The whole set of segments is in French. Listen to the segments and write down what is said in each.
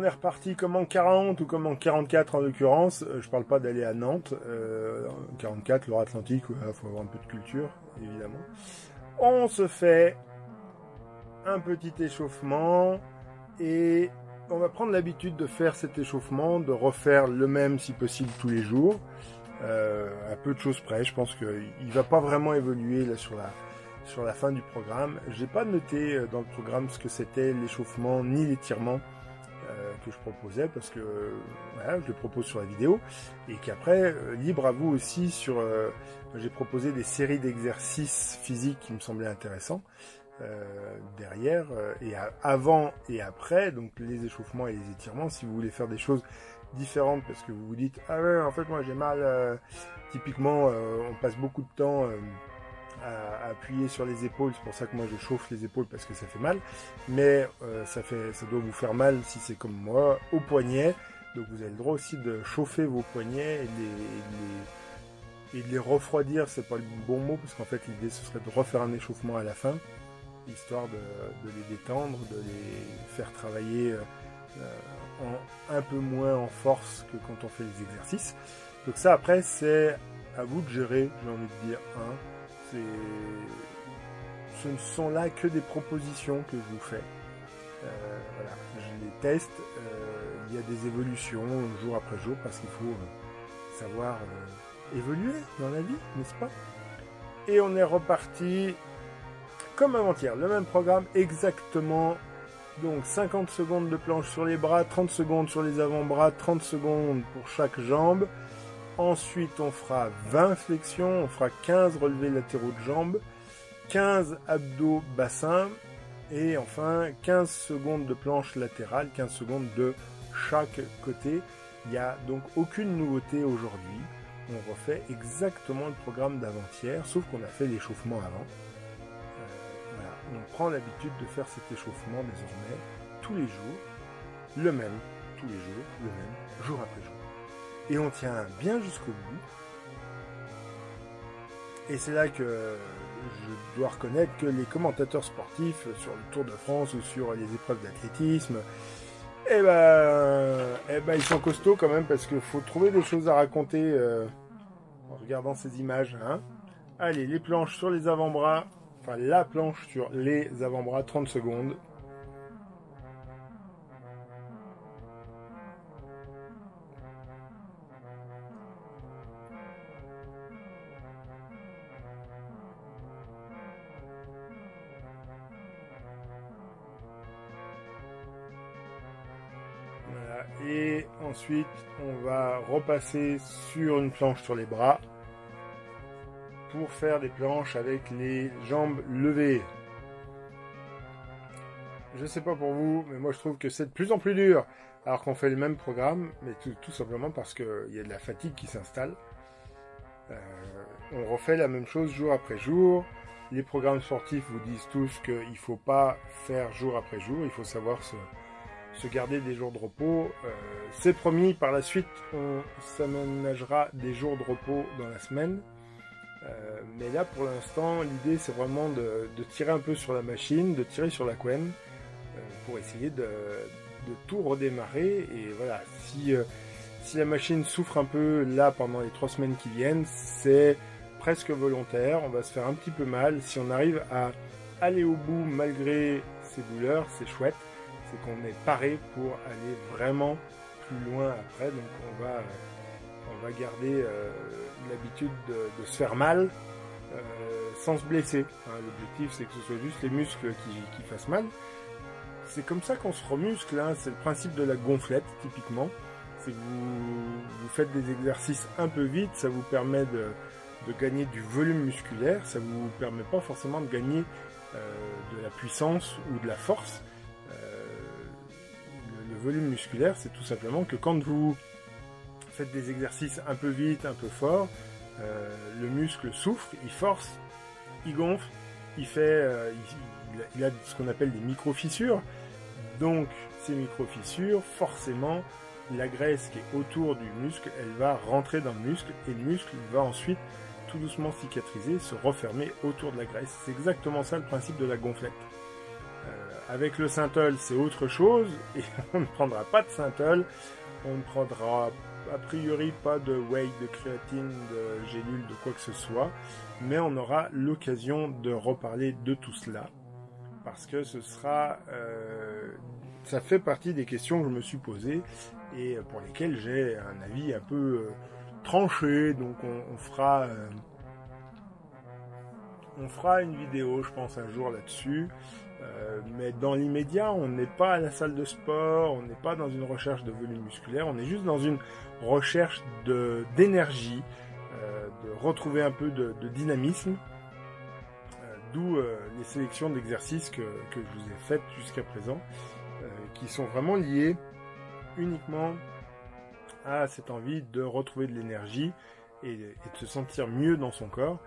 est reparti comme en 40 ou comme en 44 en l'occurrence. Je parle pas d'aller à Nantes. En 44, Loire-Atlantique, il faut avoir un peu de culture, évidemment. On se fait un petit échauffement et on va prendre l'habitude de faire cet échauffement, de refaire le même si possible tous les jours. À peu de choses près, je pense qu'il va pas vraiment évoluer là sur la fin du programme. J'ai pas noté dans le programme ce que c'était l'échauffement ni l'étirement que je proposais parce que voilà, je le propose sur la vidéo et qu'après libre à vous aussi j'ai proposé des séries d'exercices physiques qui me semblaient intéressants derrière et avant et après, donc les échauffements et les étirements. Si vous voulez faire des choses différentes parce que vous vous dites ah ouais en fait moi j'ai mal, typiquement on passe beaucoup de temps à appuyer sur les épaules, c'est pour ça que moi je chauffe les épaules parce que ça fait mal, mais ça doit vous faire mal si c'est comme moi au poignet, donc vous avez le droit aussi de chauffer vos poignets et de les refroidir. C'est pas le bon mot parce qu'en fait l'idée ce serait de refaire un échauffement à la fin, histoire de les détendre, de les faire travailler un peu moins en force que quand on fait les exercices. Donc ça après c'est à vous de gérer, j'ai envie de dire, hein. Ce ne sont là que des propositions que je vous fais. Voilà, je les teste. Il y a des évolutions jour après jour parce qu'il faut savoir évoluer dans la vie, n'est-ce pas? Et on est reparti comme avant-hier, le même programme exactement. Donc 50 secondes de planche sur les bras, 30 secondes sur les avant-bras, 30 secondes pour chaque jambe. Ensuite, on fera 20 flexions, on fera 15 relevés latéraux de jambes, 15 abdos bassins et enfin 15 secondes de planche latérale, 15 secondes de chaque côté. Il n'y a donc aucune nouveauté aujourd'hui. On refait exactement le programme d'avant-hier, sauf qu'on a fait l'échauffement avant. Voilà. On prend l'habitude de faire cet échauffement désormais tous les jours, le même, tous les jours, le même, jour après jour. Et on tient bien jusqu'au bout. Et c'est là que je dois reconnaître que les commentateurs sportifs sur le Tour de France ou sur les épreuves d'athlétisme, eh ben, ils sont costauds quand même parce qu'il faut trouver des choses à raconter en regardant ces images. Hein. Allez, les planches sur les avant-bras, enfin la planche sur les avant-bras, 30 secondes. Et ensuite, on va repasser sur une planche sur les bras pour faire des planches avec les jambes levées. Je sais pas pour vous, mais moi je trouve que c'est de plus en plus dur alors qu'on fait le même programme, mais tout simplement parce qu'il y a de la fatigue qui s'installe. On refait la même chose jour après jour. Les programmes sportifs vous disent tous qu'il ne faut pas faire jour après jour, il faut savoir se garder des jours de repos. C'est promis, par la suite on s'aménagera des jours de repos dans la semaine, mais là pour l'instant l'idée c'est vraiment de tirer un peu sur la machine, de tirer sur la couenne pour essayer de tout redémarrer. Et voilà, si la machine souffre un peu là pendant les 3 semaines qui viennent, c'est presque volontaire, on va se faire un petit peu mal. Si on arrive à aller au bout malgré ces douleurs, c'est chouette. C'est qu'on est paré pour aller vraiment plus loin après. Donc on va garder l'habitude de se faire mal sans se blesser. Hein, l'objectif c'est que ce soit juste les muscles qui fassent mal. C'est comme ça qu'on se remuscle, hein. C'est le principe de la gonflette typiquement. C'est que vous faites des exercices un peu vite, ça vous permet de gagner du volume musculaire, ça ne vous permet pas forcément de gagner de la puissance ou de la force. Le volume musculaire, c'est tout simplement que quand vous faites des exercices un peu vite, un peu fort, le muscle souffre, il force, il gonfle, il a ce qu'on appelle des micro-fissures. Donc ces micro-fissures, forcément, la graisse qui est autour du muscle, elle va rentrer dans le muscle et le muscle va ensuite tout doucement cicatriser, se refermer autour de la graisse. C'est exactement ça le principe de la gonflette. Avec le synthol, c'est autre chose, et on ne prendra pas de synthol, on ne prendra a priori pas de whey, de créatine, de gélules, de quoi que ce soit, mais on aura l'occasion de reparler de tout cela, parce que ce sera, ça fait partie des questions que je me suis posées, et pour lesquelles j'ai un avis un peu tranché, donc on fera une vidéo, je pense, un jour là-dessus. Mais dans l'immédiat, on n'est pas à la salle de sport, on n'est pas dans une recherche de volume musculaire, on est juste dans une recherche d'énergie, de retrouver un peu de dynamisme, d'où les sélections d'exercices que je vous ai faites jusqu'à présent, qui sont vraiment liées uniquement à cette envie de retrouver de l'énergie et de se sentir mieux dans son corps.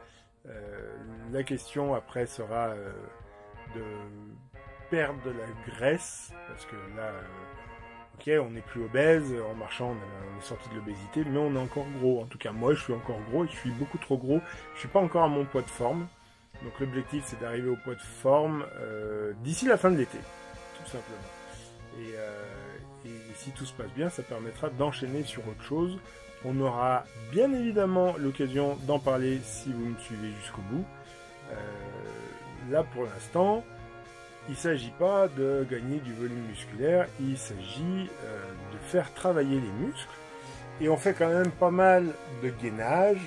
La question après sera de perdre de la graisse, parce que là, ok, on n'est plus obèse, en marchant on est sorti de l'obésité, mais on est encore gros. En tout cas, moi je suis encore gros, et je suis beaucoup trop gros, je suis pas encore à mon poids de forme, donc l'objectif c'est d'arriver au poids de forme d'ici la fin de l'été, tout simplement. Et si tout se passe bien, ça permettra d'enchaîner sur autre chose. On aura bien évidemment l'occasion d'en parler si vous me suivez jusqu'au bout. Là, pour l'instant, il ne s'agit pas de gagner du volume musculaire, il s'agit de faire travailler les muscles. Et on fait quand même pas mal de gainage.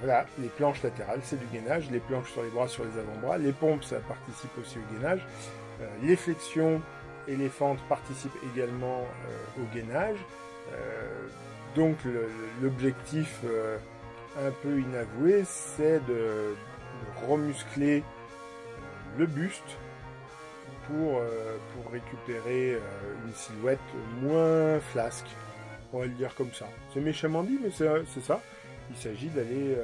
Voilà, les planches latérales, c'est du gainage. Les planches sur les bras, sur les avant-bras. Les pompes, ça participe aussi au gainage. Les flexions et les fentes participent également au gainage. Donc l'objectif un peu inavoué, c'est de remuscler le buste pour récupérer une silhouette moins flasque, on va le dire comme ça. C'est méchamment dit, mais c'est ça. Il s'agit d'aller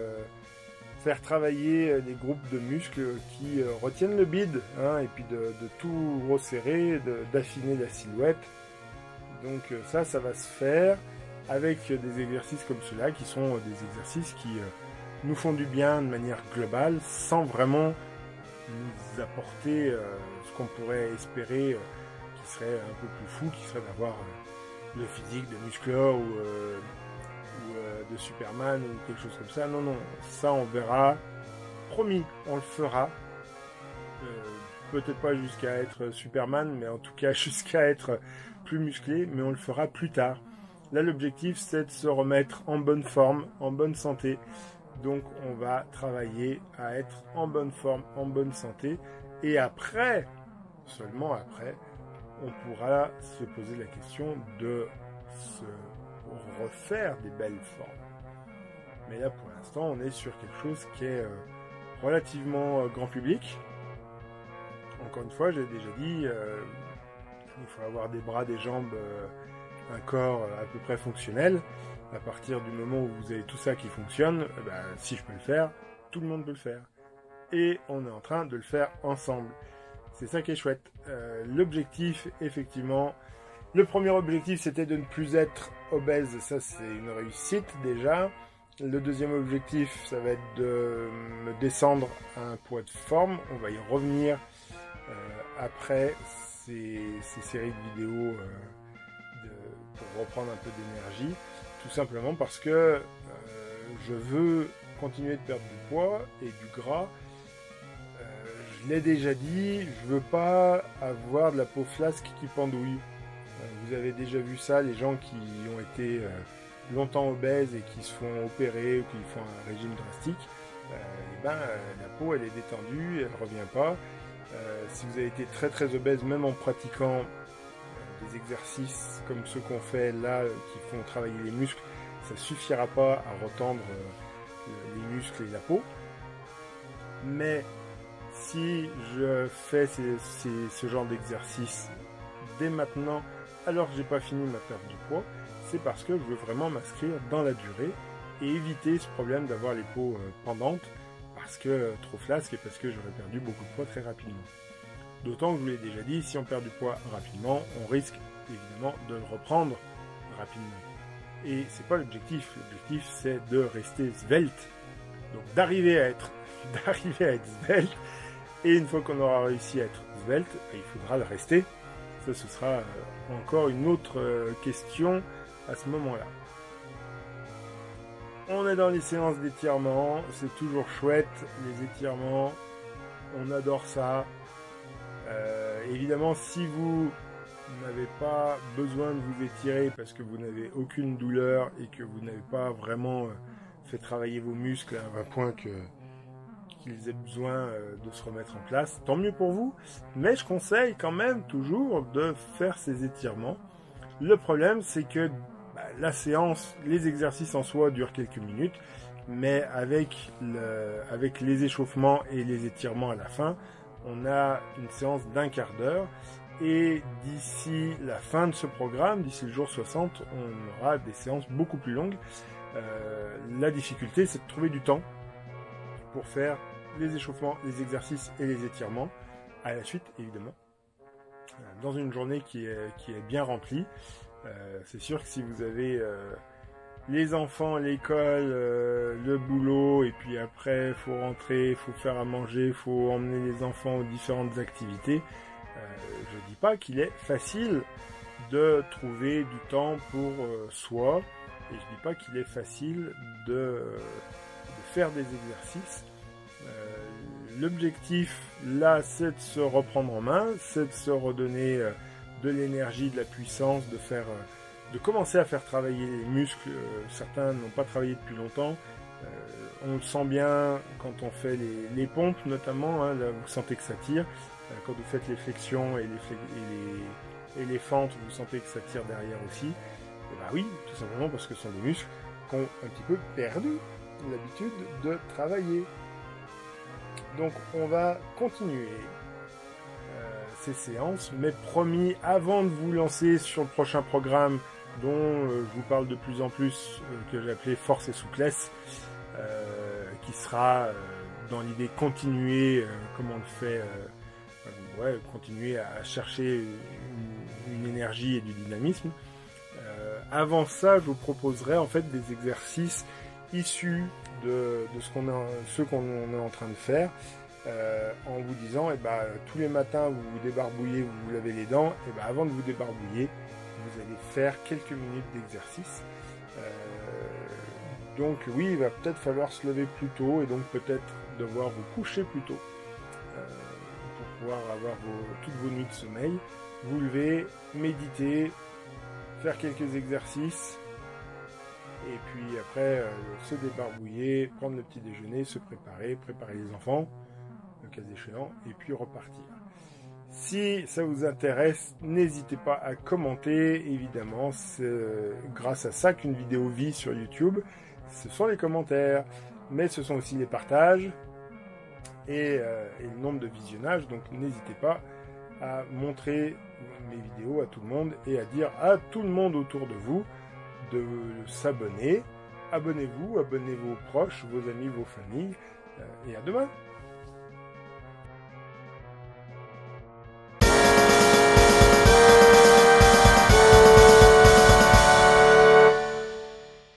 faire travailler des groupes de muscles qui retiennent le bide, hein, et puis de tout resserrer, d'affiner la silhouette. Donc ça va se faire avec des exercices comme cela, qui sont des exercices qui nous font du bien de manière globale, sans vraiment nous apporter ce qu'on pourrait espérer, qui serait un peu plus fou, qui serait d'avoir le physique de Musclor ou de Superman ou quelque chose comme ça. Non, non, ça on verra. Promis, on le fera. Peut-être pas jusqu'à être Superman, mais en tout cas jusqu'à être plus musclé, mais on le fera plus tard. Là, l'objectif, c'est de se remettre en bonne forme, en bonne santé. Donc, on va travailler à être en bonne forme, en bonne santé. Et après, seulement après, on pourra se poser la question de se refaire des belles formes. Mais là, pour l'instant, on est sur quelque chose qui est relativement grand public. Encore une fois, j'ai déjà dit, il faut avoir des bras, des jambes, un corps à peu près fonctionnel. À partir du moment où vous avez tout ça qui fonctionne, si je peux le faire, tout le monde peut le faire. Et on est en train de le faire ensemble. C'est ça qui est chouette. L'objectif, effectivement, le premier objectif, c'était de ne plus être obèse. Ça, c'est une réussite déjà. Le deuxième objectif, ça va être de me descendre à un poids de forme. On va y revenir après ces séries de vidéos pour reprendre un peu d'énergie. Tout simplement parce que je veux continuer de perdre du poids et du gras. Je l'ai déjà dit, je veux pas avoir de la peau flasque qui pendouille. Vous avez déjà vu ça, les gens qui ont été longtemps obèses et qui se font opérer ou qui font un régime drastique, la peau elle est détendue, elle revient pas. Si vous avez été très très obèse, même en pratiquant des exercices comme ceux qu'on fait là, qui font travailler les muscles, ça suffira pas à retendre les muscles et la peau. Mais si je fais ce genre d'exercice dès maintenant, alors que j'ai pas fini ma perte de poids, c'est parce que je veux vraiment m'inscrire dans la durée et éviter ce problème d'avoir les peaux pendantes parce que trop flasque et parce que j'aurais perdu beaucoup de poids très rapidement. D'autant que je vous l'ai déjà dit, si on perd du poids rapidement, on risque évidemment de le reprendre rapidement. Et c'est pas l'objectif. L'objectif, c'est de rester svelte. Donc d'arriver à être svelte. Et une fois qu'on aura réussi à être svelte, il faudra le rester. Ça, ce sera encore une autre question à ce moment-là. On est dans les séances d'étirement, c'est toujours chouette, les étirements, on adore ça. Évidemment, si vous n'avez pas besoin de vous étirer parce que vous n'avez aucune douleur et que vous n'avez pas vraiment fait travailler vos muscles à un point qu'ils aient besoin de se remettre en place, tant mieux pour vous, mais je conseille quand même toujours de faire ces étirements. Le problème, c'est que la séance, les exercices en soi durent quelques minutes, mais avec les échauffements et les étirements à la fin, on a une séance d'un quart d'heure, et d'ici la fin de ce programme, d'ici le jour 60, on aura des séances beaucoup plus longues. La difficulté, c'est de trouver du temps pour faire les échauffements, les exercices et les étirements à la suite, évidemment, dans une journée qui est bien remplie. C'est sûr que si vous avez les enfants, l'école, le boulot, et puis après, il faut rentrer, il faut faire à manger, il faut emmener les enfants aux différentes activités, je ne dis pas qu'il est facile de trouver du temps pour soi, et je ne dis pas qu'il est facile de faire des exercices. L'objectif, là, c'est de se reprendre en main, c'est de se redonner de l'énergie, de la puissance, de commencer à faire travailler les muscles. Certains n'ont pas travaillé depuis longtemps. On le sent bien quand on fait les pompes, notamment. Hein, là, vous sentez que ça tire. Quand vous faites les flexions et les fentes, vous sentez que ça tire derrière aussi. Et ben oui, tout simplement parce que ce sont des muscles qui ont un petit peu perdu l'habitude de travailler. Donc on va continuer ces séances, mais promis, avant de vous lancer sur le prochain programme dont je vous parle de plus en plus, que j'ai appelé Force et Souplesse, qui sera dans l'idée continuer, comme on le fait, continuer à chercher une énergie et du dynamisme. Avant ça, je vous proposerai en fait des exercices issus de ce qu'on est en train de faire, en vous disant, tous les matins vous vous débarbouillez, vous vous lavez les dents, et avant de vous débarbouiller, vous allez faire quelques minutes d'exercice. Donc oui, il va peut-être falloir se lever plus tôt, et donc peut-être devoir vous coucher plus tôt, pour pouvoir avoir toutes vos nuits de sommeil. Vous levez, méditer, faire quelques exercices, et puis après se débarbouiller, prendre le petit déjeuner, se préparer les enfants, le cas échéant, et puis repartir. Si ça vous intéresse, n'hésitez pas à commenter, évidemment, c'est grâce à ça qu'une vidéo vit sur YouTube. Ce sont les commentaires, mais ce sont aussi les partages et le nombre de visionnages, donc n'hésitez pas à montrer mes vidéos à tout le monde et à dire à tout le monde autour de vous de s'abonner. Abonnez-vous, abonnez vos proches, vos amis, vos familles, et à demain.